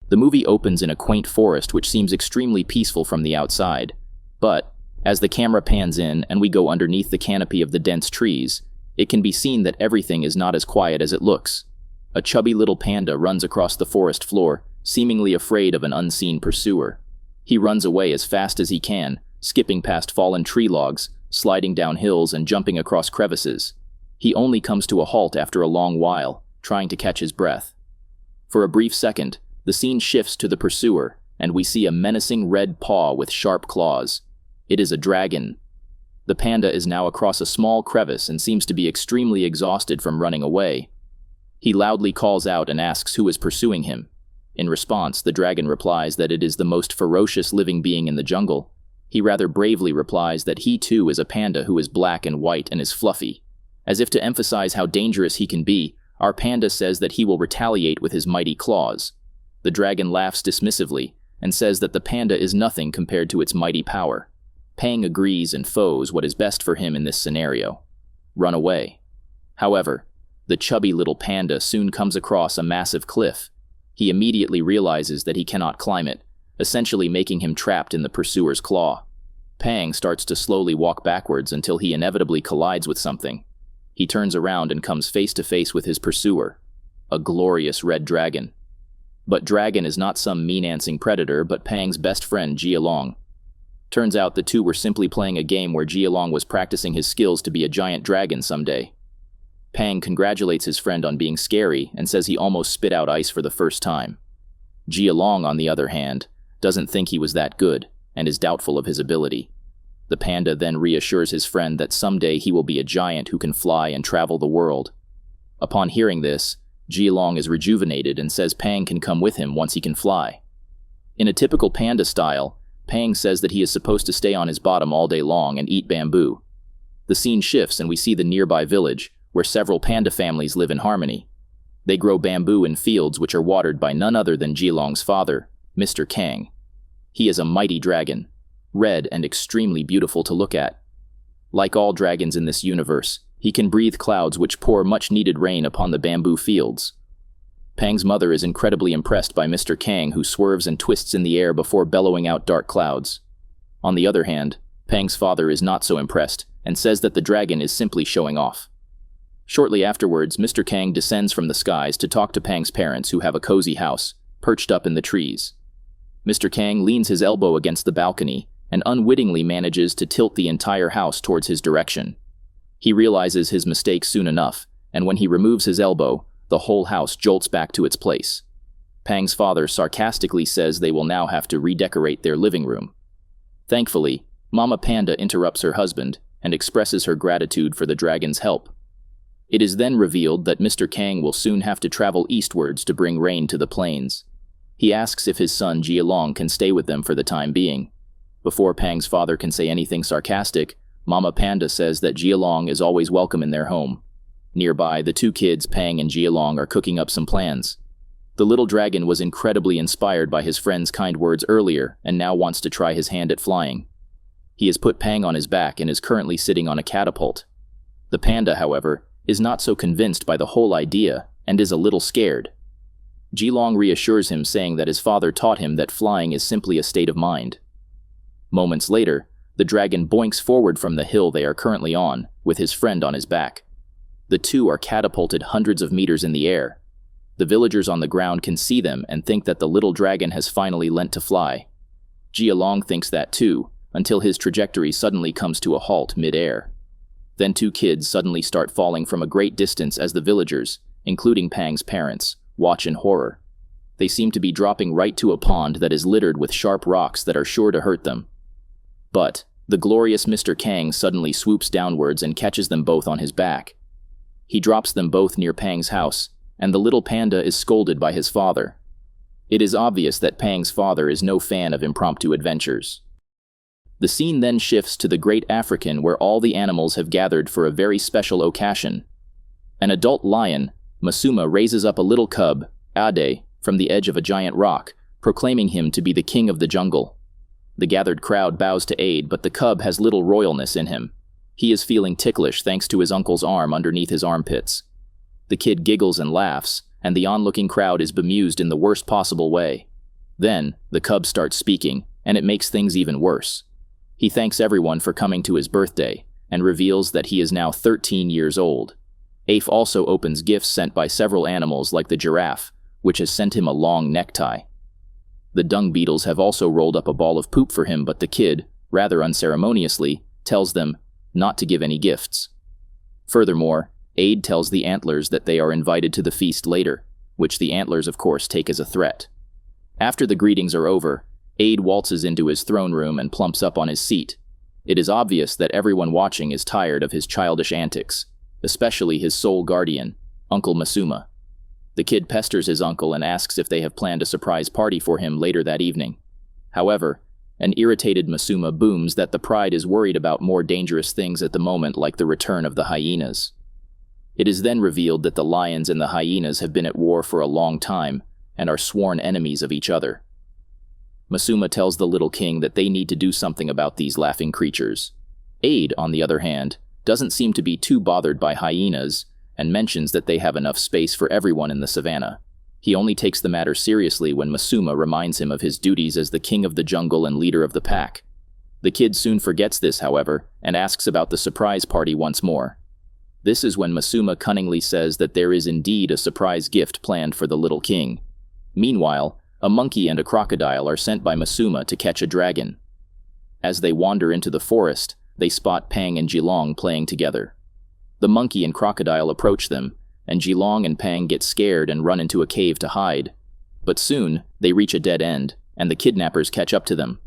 The movie opens in a quaint forest which seems extremely peaceful from the outside, but as the camera pans in and we go underneath the canopy of the dense trees, it can be seen that everything is not as quiet as it looks. A chubby little panda runs across the forest floor, seemingly afraid of an unseen pursuer. He runs away as fast as he can, skipping past fallen tree logs, sliding down hills and jumping across crevices. He only comes to a halt after a long while, trying to catch his breath. For a brief second, the scene shifts to the pursuer, and we see a menacing red paw with sharp claws. It is a dragon. The panda is now across a small crevice and seems to be extremely exhausted from running away. He loudly calls out and asks who is pursuing him. In response, the dragon replies that it is the most ferocious living being in the jungle. He rather bravely replies that he too is a panda who is black and white and is fluffy. As if to emphasize how dangerous he can be, our panda says that he will retaliate with his mighty claws. The dragon laughs dismissively and says that the panda is nothing compared to its mighty power. Pang agrees and foes what is best for him in this scenario: run away. However, the chubby little panda soon comes across a massive cliff. He immediately realizes that he cannot climb it, essentially making him trapped in the pursuer's claw. Pang starts to slowly walk backwards until he inevitably collides with something. He turns around and comes face to face with his pursuer, a glorious red dragon. But Dragon is not some mean-ansing predator, but Pang's best friend, Jialong. Turns out the two were simply playing a game where Jialong was practicing his skills to be a giant dragon someday. Pang congratulates his friend on being scary and says he almost spit out ice for the first time. Jialong, on the other hand, doesn't think he was that good and is doubtful of his ability. The panda then reassures his friend that someday he will be a giant who can fly and travel the world. Upon hearing this, Jialong is rejuvenated and says Pang can come with him once he can fly. In a typical panda style, Pang says that he is supposed to stay on his bottom all day long and eat bamboo. The scene shifts and we see the nearby village, where several panda families live in harmony. They grow bamboo in fields which are watered by none other than Jialong's father, Mr. Kang. He is a mighty dragon, red and extremely beautiful to look at. Like all dragons in this universe, he can breathe clouds which pour much-needed rain upon the bamboo fields. Pang's mother is incredibly impressed by Mr. Kang, who swerves and twists in the air before bellowing out dark clouds. On the other hand, Pang's father is not so impressed and says that the dragon is simply showing off. Shortly afterwards, Mr. Kang descends from the skies to talk to Pang's parents, who have a cozy house, perched up in the trees. Mr. Kang leans his elbow against the balcony and unwittingly manages to tilt the entire house towards his direction. He realizes his mistake soon enough, and when he removes his elbow, the whole house jolts back to its place. Pang's father sarcastically says they will now have to redecorate their living room. Thankfully, Mama Panda interrupts her husband and expresses her gratitude for the dragon's help. It is then revealed that Mr. Kang will soon have to travel eastwards to bring rain to the plains. He asks if his son Jialong can stay with them for the time being. Before Pang's father can say anything sarcastic, Mama Panda says that Jialong is always welcome in their home. Nearby, the two kids, Pang and Jialong, are cooking up some plans. The little dragon was incredibly inspired by his friend's kind words earlier and now wants to try his hand at flying. He has put Pang on his back and is currently sitting on a catapult. The panda, however, is not so convinced by the whole idea and is a little scared. Jialong reassures him, saying that his father taught him that flying is simply a state of mind. Moments later, the dragon boinks forward from the hill they are currently on, with his friend on his back. The two are catapulted hundreds of meters in the air. The villagers on the ground can see them and think that the little dragon has finally learnt to fly. Jialong thinks that too, until his trajectory suddenly comes to a halt mid-air. Then two kids suddenly start falling from a great distance as the villagers, including Pang's parents, watch in horror. They seem to be dropping right to a pond that is littered with sharp rocks that are sure to hurt them. But the glorious Mr. Kang suddenly swoops downwards and catches them both on his back. He drops them both near Pang's house, and the little panda is scolded by his father. It is obvious that Pang's father is no fan of impromptu adventures. The scene then shifts to the Great African, where all the animals have gathered for a very special occasion. An adult lion, Masuma, raises up a little cub, Ade, from the edge of a giant rock, proclaiming him to be the king of the jungle. The gathered crowd bows to aid, but the cub has little royalness in him. He is feeling ticklish thanks to his uncle's arm underneath his armpits. The kid giggles and laughs, and the onlooking crowd is bemused in the worst possible way. Then, the cub starts speaking, and it makes things even worse. He thanks everyone for coming to his birthday, and reveals that he is now 13 years old. Ape also opens gifts sent by several animals like the giraffe, which has sent him a long necktie. The dung beetles have also rolled up a ball of poop for him, but the kid, rather unceremoniously, tells them not to give any gifts. Furthermore, Aid tells the antlers that they are invited to the feast later, which the antlers of course take as a threat. After the greetings are over, Aid waltzes into his throne room and plumps up on his seat. It is obvious that everyone watching is tired of his childish antics, especially his sole guardian, Uncle Masuma. The kid pesters his uncle and asks if they have planned a surprise party for him later that evening. However, an irritated Masuma booms that the pride is worried about more dangerous things at the moment, like the return of the hyenas. It is then revealed that the lions and the hyenas have been at war for a long time and are sworn enemies of each other. Masuma tells the little king that they need to do something about these laughing creatures. Aid, on the other hand, doesn't seem to be too bothered by hyenas and mentions that they have enough space for everyone in the savannah. He only takes the matter seriously when Masuma reminds him of his duties as the king of the jungle and leader of the pack. The kid soon forgets this, however, and asks about the surprise party once more. This is when Masuma cunningly says that there is indeed a surprise gift planned for the little king. Meanwhile, a monkey and a crocodile are sent by Masuma to catch a dragon. As they wander into the forest, they spot Pang and Jilong playing together. The monkey and crocodile approach them, and Jilong and Pang get scared and run into a cave to hide. But soon, they reach a dead end, and the kidnappers catch up to them.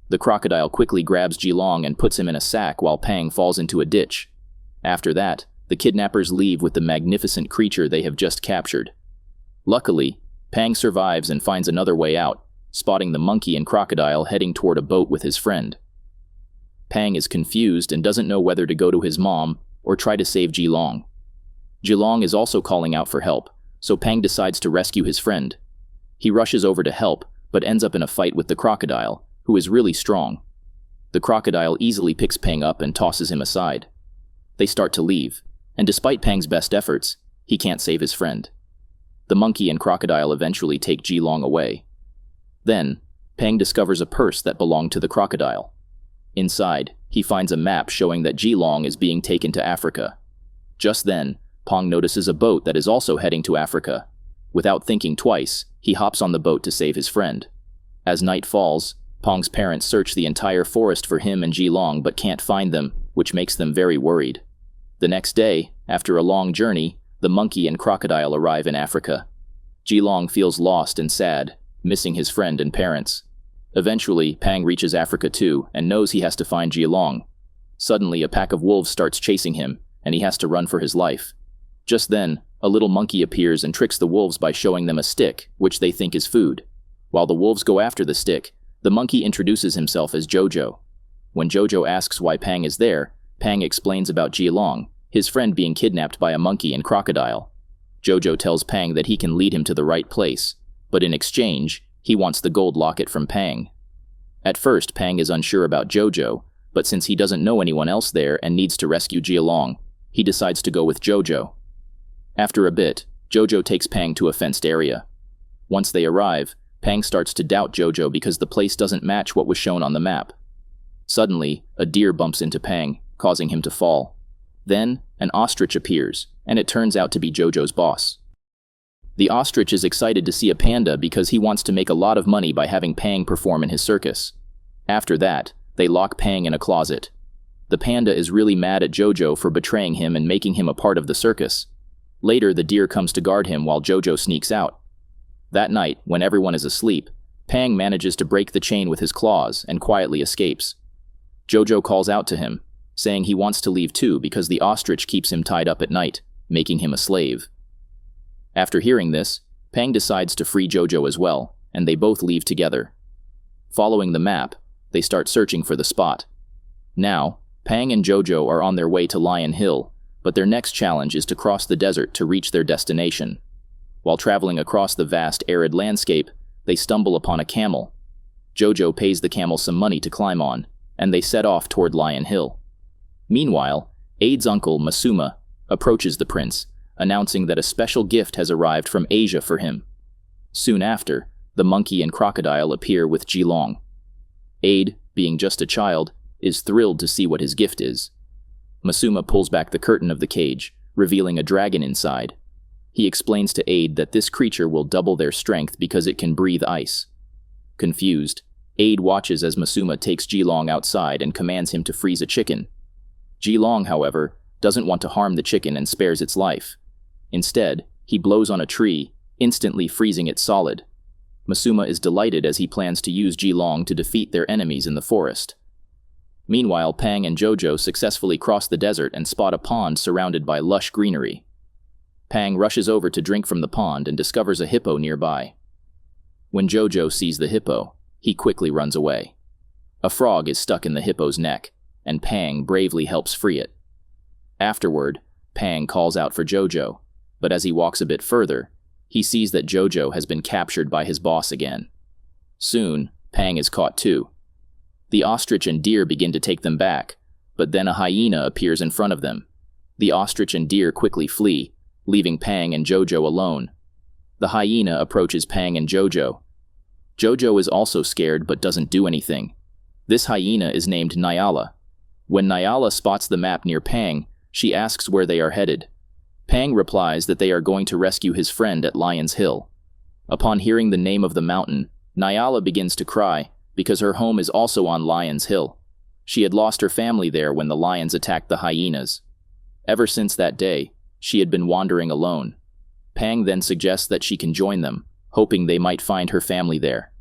The crocodile quickly grabs Jilong and puts him in a sack while Pang falls into a ditch. After that, the kidnappers leave with the magnificent creature they have just captured. Luckily, Pang survives and finds another way out, spotting the monkey and crocodile heading toward a boat with his friend. Pang is confused and doesn't know whether to go to his mom or try to save Jilong. Jilong is also calling out for help, so Pang decides to rescue his friend. He rushes over to help, but ends up in a fight with the crocodile, who is really strong. The crocodile easily picks Pang up and tosses him aside. They start to leave, and despite Pang's best efforts, he can't save his friend. The monkey and crocodile eventually take Jilong away. Then, Pang discovers a purse that belonged to the crocodile. Inside, he finds a map showing that Jilong is being taken to Africa. Just then, Pang notices a boat that is also heading to Africa. Without thinking twice, he hops on the boat to save his friend. As night falls, Pang's parents search the entire forest for him and Jilong but can't find them, which makes them very worried. The next day, after a long journey, the monkey and crocodile arrive in Africa. Jilong feels lost and sad, missing his friend and parents. Eventually, Pang reaches Africa too and knows he has to find Jilong. Suddenly, a pack of wolves starts chasing him, and he has to run for his life. Just then, a little monkey appears and tricks the wolves by showing them a stick, which they think is food. While the wolves go after the stick, the monkey introduces himself as Jojo. When Jojo asks why Pang is there, Pang explains about Jilong, his friend being kidnapped by a monkey and crocodile. Jojo tells Pang that he can lead him to the right place, but in exchange, he wants the gold locket from Pang. At first, Pang is unsure about Jojo, but since he doesn't know anyone else there and needs to rescue Jilong, he decides to go with Jojo. After a bit, Jojo takes Pang to a fenced area. Once they arrive, Pang starts to doubt Jojo because the place doesn't match what was shown on the map. Suddenly, a deer bumps into Pang, causing him to fall. Then, an ostrich appears, and it turns out to be Jojo's boss. The ostrich is excited to see a panda because he wants to make a lot of money by having Pang perform in his circus. After that, they lock Pang in a closet. The panda is really mad at Jojo for betraying him and making him a part of the circus. Later, the deer comes to guard him while Jojo sneaks out. That night, when everyone is asleep, Pang manages to break the chain with his claws and quietly escapes. Jojo calls out to him, saying he wants to leave too because the ostrich keeps him tied up at night, making him a slave. After hearing this, Pang decides to free Jojo as well, and they both leave together. Following the map, they start searching for the spot. Now, Pang and Jojo are on their way to Lion Hill, but their next challenge is to cross the desert to reach their destination. While traveling across the vast arid landscape, they stumble upon a camel. Jojo pays the camel some money to climb on, and they set off toward Lion Hill. Meanwhile, Aid's uncle, Masuma, approaches the prince, announcing that a special gift has arrived from Asia for him. Soon after, the monkey and crocodile appear with Jilong. Aide, being just a child, is thrilled to see what his gift is. Masuma pulls back the curtain of the cage, revealing a dragon inside. He explains to Aide that this creature will double their strength because it can breathe ice. Confused, Aide watches as Masuma takes Jilong outside and commands him to freeze a chicken. Jilong, however, doesn't want to harm the chicken and spares its life. Instead, he blows on a tree, instantly freezing it solid. Masuma is delighted as he plans to use Jilong to defeat their enemies in the forest. Meanwhile, Pang and Jojo successfully cross the desert and spot a pond surrounded by lush greenery. Pang rushes over to drink from the pond and discovers a hippo nearby. When Jojo sees the hippo, he quickly runs away. A frog is stuck in the hippo's neck, and Pang bravely helps free it. Afterward, Pang calls out for Jojo, but as he walks a bit further, he sees that Jojo has been captured by his boss again. Soon, Pang is caught too. The ostrich and deer begin to take them back, but then a hyena appears in front of them. The ostrich and deer quickly flee, leaving Pang and Jojo alone. The hyena approaches Pang and Jojo. Jojo is also scared but doesn't do anything. This hyena is named Nyala. When Nyala spots the map near Pang, she asks where they are headed. Pang replies that they are going to rescue his friend at Lion's Hill. Upon hearing the name of the mountain, Nyala begins to cry because her home is also on Lion's Hill. She had lost her family there when the lions attacked the hyenas. Ever since that day, she had been wandering alone. Pang then suggests that she can join them, hoping they might find her family there.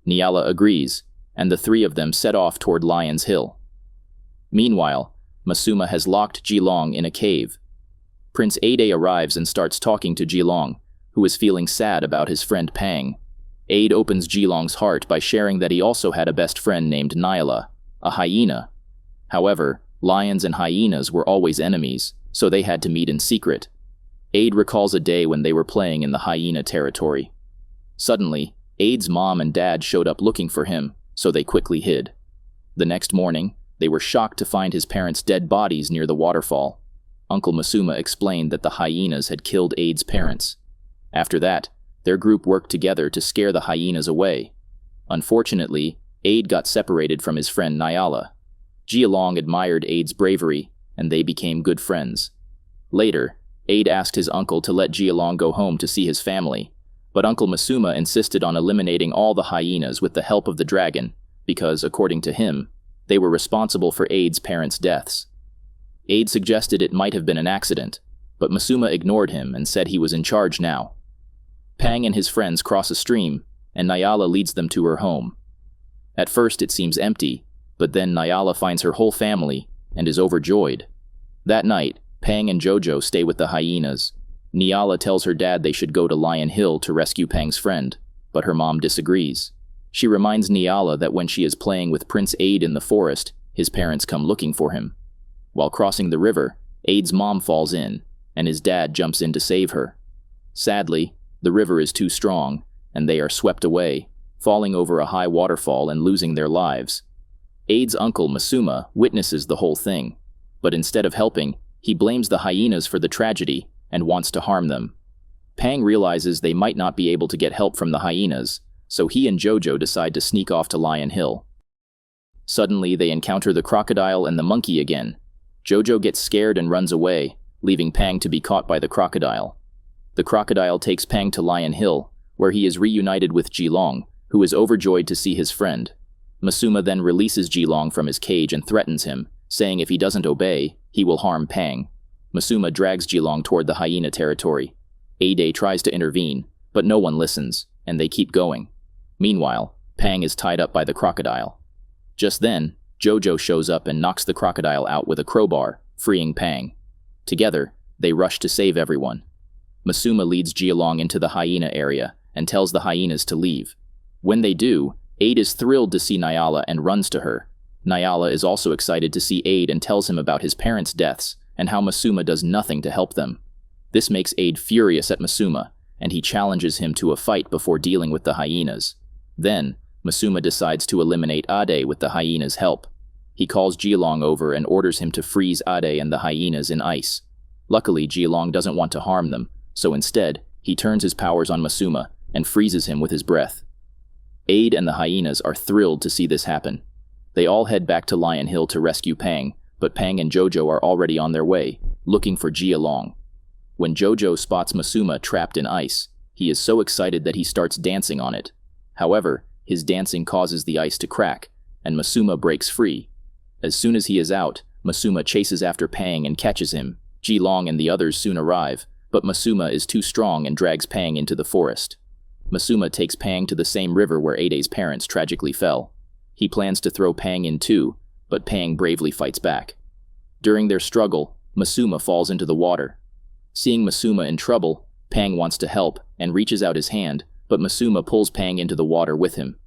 Nyala agrees, and the three of them set off toward Lion's Hill. Meanwhile, Masuma has locked Jilong in a cave. Prince Aide arrives and starts talking to Jilong, who is feeling sad about his friend Pang. Aide opens Jilong's heart by sharing that he also had a best friend named Nyala, a hyena. However, lions and hyenas were always enemies, so they had to meet in secret. Aide recalls a day when they were playing in the hyena territory. Suddenly, Aide's mom and dad showed up looking for him, so they quickly hid. The next morning, they were shocked to find his parents' dead bodies near the waterfall. Uncle Masuma explained that the hyenas had killed Aide's parents. After that, their group worked together to scare the hyenas away. Unfortunately, Aide got separated from his friend Nyala. Jilong admired Aide's bravery, and they became good friends. Later, Aide asked his uncle to let Jilong go home to see his family, but Uncle Masuma insisted on eliminating all the hyenas with the help of the dragon, because, according to him, they were responsible for Aide's parents' deaths. Aide suggested it might have been an accident, but Masuma ignored him and said he was in charge now. Pang and his friends cross a stream, and Nyala leads them to her home. At first it seems empty, but then Nyala finds her whole family and is overjoyed. That night, Pang and Jojo stay with the hyenas. Nyala tells her dad they should go to Lion Hill to rescue Pang's friend, but her mom disagrees. She reminds Nyala that when she is playing with Prince Aide in the forest, his parents come looking for him. While crossing the river, Aide's mom falls in, and his dad jumps in to save her. Sadly, the river is too strong, and they are swept away, falling over a high waterfall and losing their lives. Aide's uncle, Masuma, witnesses the whole thing, but instead of helping, he blames the hyenas for the tragedy and wants to harm them. Pang realizes they might not be able to get help from the hyenas, so he and Jojo decide to sneak off to Lion Hill. Suddenly, they encounter the crocodile and the monkey again. Jojo gets scared and runs away, leaving Pang to be caught by the crocodile. The crocodile takes Pang to Lion Hill, where he is reunited with Jilong, who is overjoyed to see his friend. Masuma then releases Jilong from his cage and threatens him, saying if he doesn't obey, he will harm Pang. Masuma drags Jilong toward the hyena territory. Aide tries to intervene, but no one listens, and they keep going. Meanwhile, Pang is tied up by the crocodile. Just then, Jojo shows up and knocks the crocodile out with a crowbar, freeing Pang. Together, they rush to save everyone. Masuma leads Jilong into the hyena area and tells the hyenas to leave. When they do, Aide is thrilled to see Nyala and runs to her. Nyala is also excited to see Aide and tells him about his parents' deaths and how Masuma does nothing to help them. This makes Aide furious at Masuma, and he challenges him to a fight before dealing with the hyenas. Then, Masuma decides to eliminate Ade with the hyenas' help. He calls Jilong over and orders him to freeze Ade and the hyenas in ice. Luckily, Jilong doesn't want to harm them, so instead, he turns his powers on Masuma and freezes him with his breath. Aide and the hyenas are thrilled to see this happen. They all head back to Lion Hill to rescue Pang, but Pang and Jojo are already on their way, looking for Jia Long. When Jojo spots Masuma trapped in ice, he is so excited that he starts dancing on it. However, his dancing causes the ice to crack, and Masuma breaks free. As soon as he is out, Masuma chases after Pang and catches him. Jia Long and the others soon arrive, but Masuma is too strong and drags Pang into the forest. Masuma takes Pang to the same river where Ade's parents tragically fell. He plans to throw Pang in too, but Pang bravely fights back. During their struggle, Masuma falls into the water. Seeing Masuma in trouble, Pang wants to help and reaches out his hand, but Masuma pulls Pang into the water with him.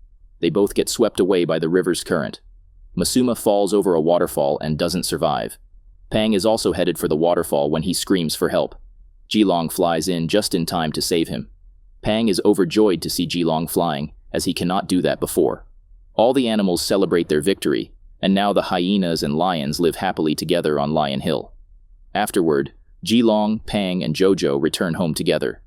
They both get swept away by the river's current. Masuma falls over a waterfall and doesn't survive. Pang is also headed for the waterfall when he screams for help. Jia Long flies in just in time to save him. Pang is overjoyed to see Jia Long flying, as he cannot do that before. All the animals celebrate their victory, and now the hyenas and lions live happily together on Lion Hill. Afterward, Jia Long, Pang, and Jojo return home together.